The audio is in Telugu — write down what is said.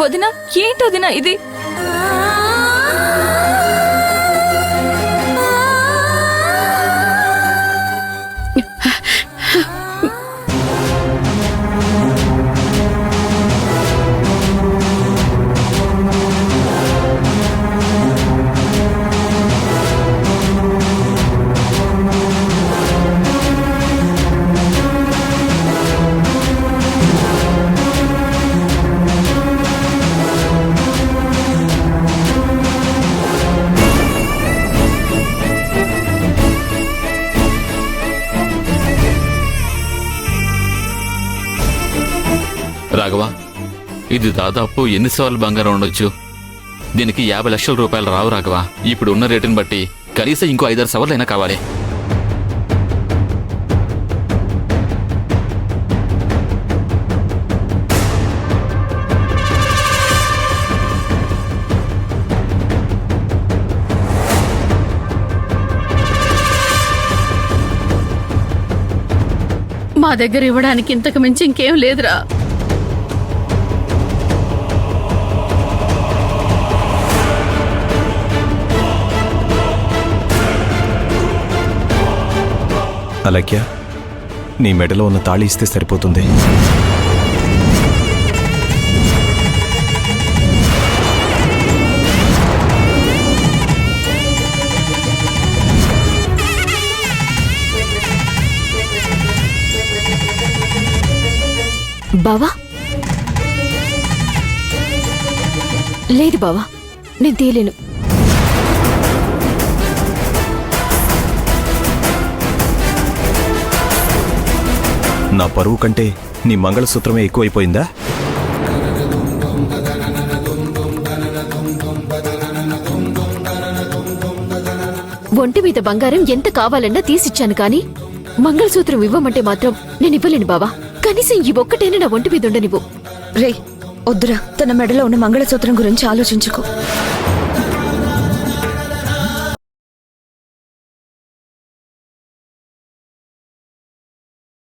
వదినా, ఏంటి వదినా ఇది? రాఘవ, ఇది దాదాపు ఎన్నిసార్లు బంగారం ఉండొచ్చు? దీనికి 50 లక్షల రూపాయలు రావు రాఘవ. ఇప్పుడు ఉన్న రేటుని బట్టి కనీసం ఇంకో 5-6 సవర్లైనా కావాలి. మా దగ్గర ఇవ్వడానికి ఇంతకు మించి ఇంకేం లేదురా. అలక్య, నీ మెడలో ఉన్న తాళి ఇస్తే సరిపోతుంది. బావా, లేదు బావా, నేను తీయలేను. నా పరువు కంటే నీ మంగళసూత్రమే ఎక్కువైపోయిందా? ఒంటి మీద బంగారం ఎంత కావాలన్నా తీసిచ్చాను కానీ మంగళసూత్రం ఇవ్వమంటే మాత్రం నేను ఇవ్వలేను బావా. కనీసం ఈ ఒక్కటైనా నా ఒంటి మీద ఉండనివ్వు. రే వద్దురా, తన మెడలో ఉన్న మంగళసూత్రం గురించి ఆలోచించుకో.